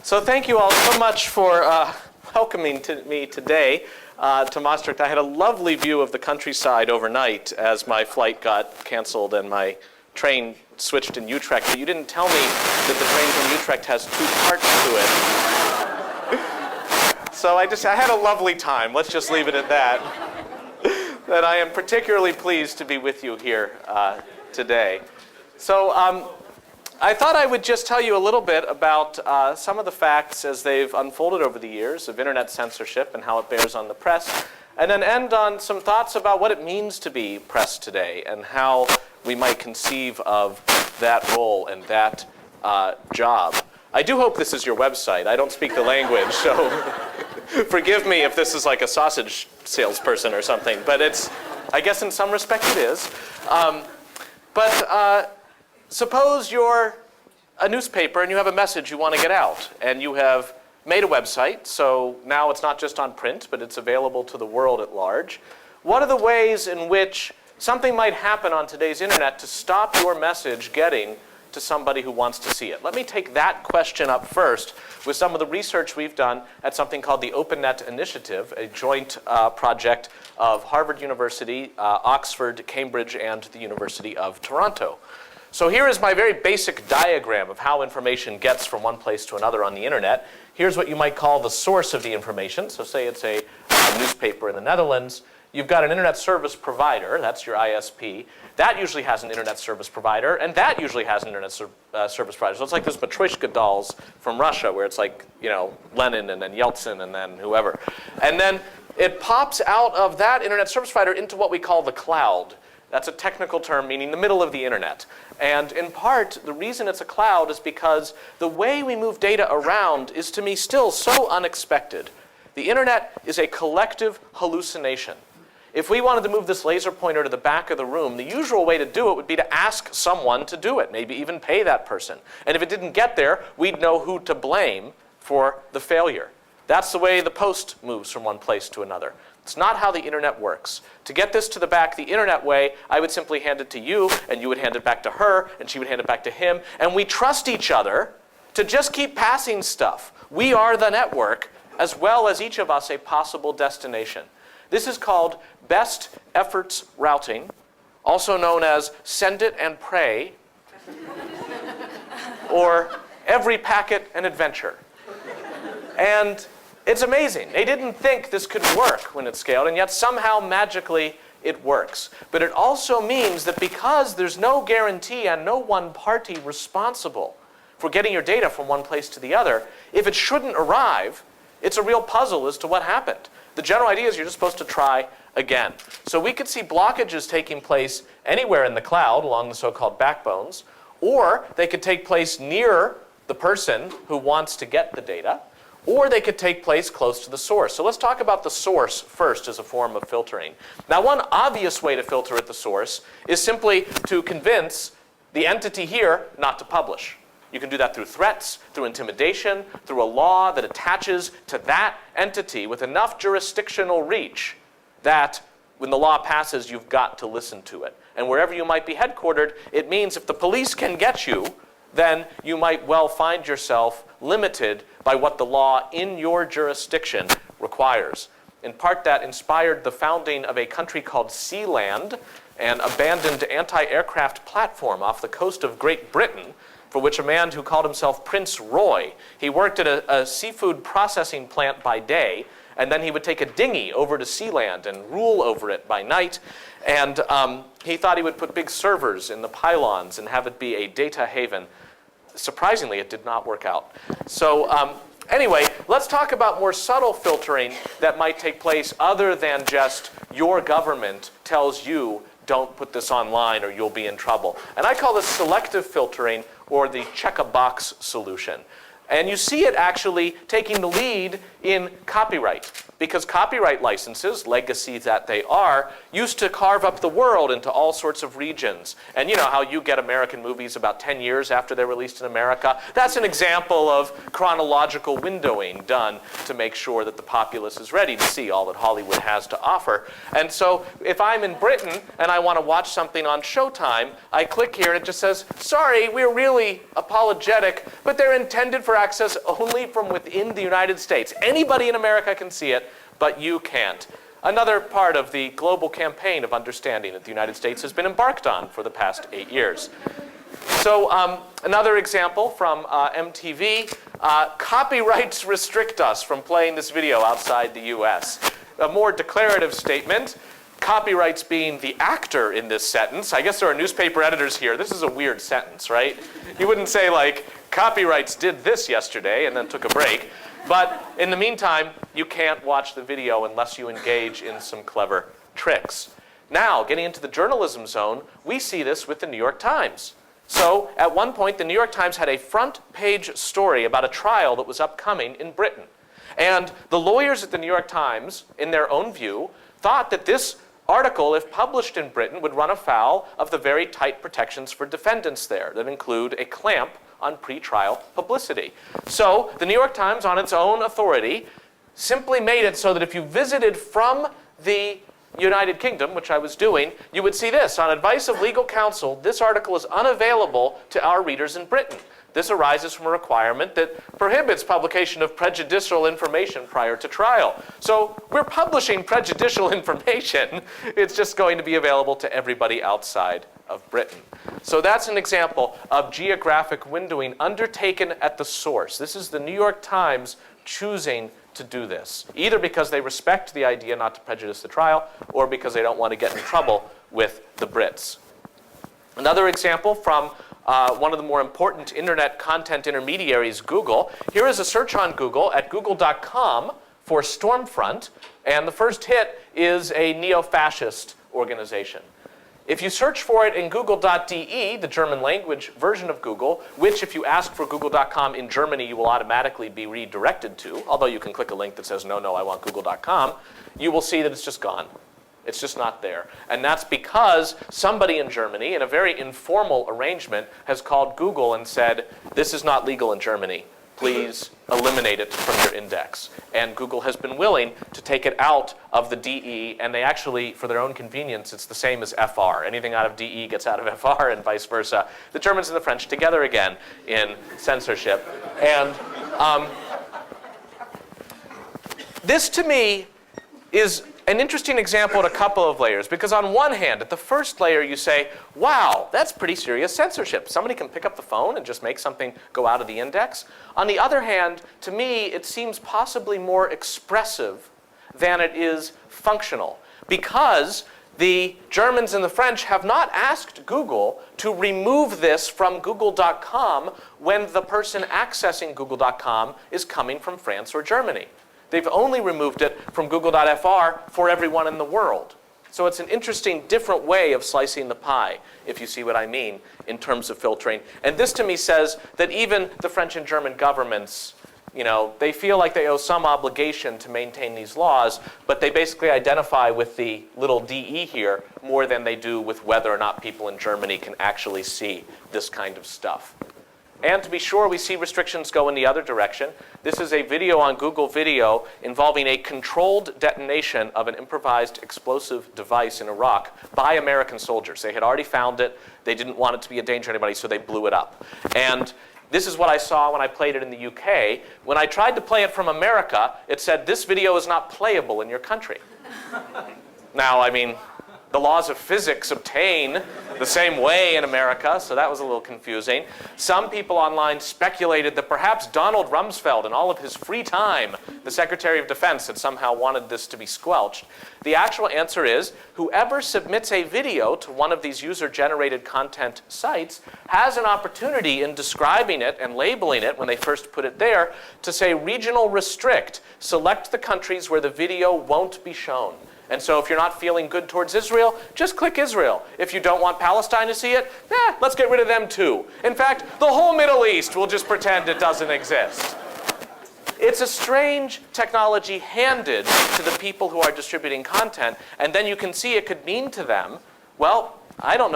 So thank you all so much for welcoming me today to Maastricht. I had a lovely view of the countryside overnight as my flight got canceled and my train switched in Utrecht. But you didn't tell me that the train from Utrecht has 2 parts to it. So I had a lovely time. Let's just leave it at that. That I am particularly pleased to be with you here today. So I thought I would just tell you a little bit about some of the facts as they've unfolded over the years of internet censorship and how it bears on the press, and then end on some thoughts about what it means to be press today and how we might conceive of that role and that job. I do hope this is your website. I don't speak the language, so forgive me if this is like a sausage salesperson or something, but I guess in some respect it is. Suppose you're a newspaper and you have a message you want to get out, and you have made a website, so now it's not just on print, but it's available to the world at large. What are the ways in which something might happen on today's internet to stop your message getting to somebody who wants to see it? Let me take that question up first with some of the research we've done at something called the OpenNet Initiative, a joint project of Harvard University, Oxford, Cambridge, and the University of Toronto. So here is my very basic diagram of how information gets from one place to another on the internet. Here's what you might call the source of the information. So say it's a newspaper in the Netherlands. You've got an internet service provider, that's your ISP. That usually has an internet service provider, and that usually has an internet service provider. So it's like this Matryoshka dolls from Russia, where it's like, you know, Lenin and then Yeltsin and then whoever. And then it pops out of that internet service provider into what we call the cloud. That's a technical term meaning the middle of the internet. And in part, the reason it's a cloud is because the way we move data around is, to me, still so unexpected. The internet is a collective hallucination. If we wanted to move this laser pointer to the back of the room, the usual way to do it would be to ask someone to do it, maybe even pay that person. And if it didn't get there, we'd know who to blame for the failure. That's the way the post moves from one place to another. It's not how the internet works. To get this to the back the internet way, I would simply hand it to you, and you would hand it back to her, and she would hand it back to him, and we trust each other to just keep passing stuff. We are the network, as well as each of us a possible destination. This is called best efforts routing, also known as send it and pray, or every packet an adventure. And it's amazing. They didn't think this could work when it scaled, and yet somehow magically it works. But it also means that because there's no guarantee and no one party responsible for getting your data from one place to the other, if it shouldn't arrive, it's a real puzzle as to what happened. The general idea is you're just supposed to try again. So we could see blockages taking place anywhere in the cloud along the so-called backbones, or they could take place near the person who wants to get the data, or they could take place close to the source. So let's talk about the source first as a form of filtering. Now, one obvious way to filter at the source is simply to convince the entity here not to publish. You can do that through threats, through intimidation, through a law that attaches to that entity with enough jurisdictional reach that when the law passes, you've got to listen to it. And wherever you might be headquartered, it means if the police can get you, then you might well find yourself limited by what the law in your jurisdiction requires. In part, that inspired the founding of a country called Sealand, an abandoned anti-aircraft platform off the coast of Great Britain, for which a man who called himself Prince Roy, he worked at a seafood processing plant by day, and then he would take a dinghy over to Sealand and rule over it by night. And he thought he would put big servers in the pylons and have it be a data haven. Surprisingly, it did not work out. So anyway, let's talk about more subtle filtering that might take place other than just your government tells you don't put this online or you'll be in trouble. And I call this selective filtering, or the check-a-box solution. And you see it actually taking the lead in copyright. Because copyright licenses, legacy that they are, used to carve up the world into all sorts of regions. And you know how you get American movies about 10 years after they're released in America? That's an example of chronological windowing done to make sure that the populace is ready to see all that Hollywood has to offer. And so if I'm in Britain and I want to watch something on Showtime, I click here and it just says, sorry, we're really apologetic, but they're intended for access only from within the United States. Anybody in America can see it, but you can't. Another part of the global campaign of understanding that the United States has been embarked on for the past 8 years. So another example from MTV, copyrights restrict us from playing this video outside the US. A more declarative statement, copyrights being the actor in this sentence. I guess there are newspaper editors here. This is a weird sentence, right? You wouldn't say like, copyrights did this yesterday and then took a break. But in the meantime, you can't watch the video unless you engage in some clever tricks. Now, getting into the journalism zone, we see this with the New York Times. So at one point, the New York Times had a front page story about a trial that was upcoming in Britain. And the lawyers at the New York Times, in their own view, thought that this article, if published in Britain, would run afoul of the very tight protections for defendants there that include a clamp on pretrial publicity. So the New York Times, on its own authority, simply made it so that if you visited from the United Kingdom, which I was doing, you would see this. On advice of legal counsel, this article is unavailable to our readers in Britain. This arises from a requirement that prohibits publication of prejudicial information prior to trial. So we're publishing prejudicial information. It's just going to be available to everybody outside of Britain. So that's an example of geographic windowing undertaken at the source. This is the New York Times choosing to do this, either because they respect the idea not to prejudice the trial or because they don't want to get in trouble with the Brits. Another example from one of the more important internet content intermediaries, Google. Here is a search on Google at google.com for Stormfront, and the first hit is a neo-fascist organization. If you search for it in google.de, the German language version of Google, which if you ask for google.com in Germany, you will automatically be redirected to, although you can click a link that says, no, I want google.com, you will see that it's just gone. It's just not there. And that's because somebody in Germany, in a very informal arrangement, has called Google and said, this is not legal in Germany. Please eliminate it from your index. And Google has been willing to take it out of the DE, and they actually, for their own convenience, it's the same as FR. Anything out of DE gets out of FR and vice versa. The Germans and the French together again in censorship. And this, to me, is an interesting example at a couple of layers, because on one hand, at the first layer, you say, wow, that's pretty serious censorship. Somebody can pick up the phone and just make something go out of the index. On the other hand, to me, it seems possibly more expressive than it is functional, because the Germans and the French have not asked Google to remove this from google.com when the person accessing google.com is coming from France or Germany. They've only removed it from google.fr for everyone in the world. So it's an interesting, different way of slicing the pie, if you see what I mean, in terms of filtering. And this to me says that even the French and German governments, they feel like they owe some obligation to maintain these laws, but they basically identify with the little DE here more than they do with whether or not people in Germany can actually see this kind of stuff. And to be sure, we see restrictions go in the other direction. This is a video on Google Video involving a controlled detonation of an improvised explosive device in Iraq by American soldiers. They had already found it. They didn't want it to be a danger to anybody, so they blew it up. And this is what I saw when I played it in the UK. When I tried to play it from America, it said, this video is not playable in your country. Now, I mean, the laws of physics obtain the same way in America, so that was a little confusing. Some people online speculated that perhaps Donald Rumsfeld, in all of his free time, the Secretary of Defense, had somehow wanted this to be squelched. The actual answer is, whoever submits a video to one of these user-generated content sites has an opportunity in describing it and labeling it when they first put it there to say regional restrict, select the countries where the video won't be shown. And so if you're not feeling good towards Israel, just click Israel. If you don't want Palestine to see it, let's get rid of them too. In fact, the whole Middle East will just pretend it doesn't exist. It's a strange technology handed to the people who are distributing content, and then you can see it could mean to them, well, I don't know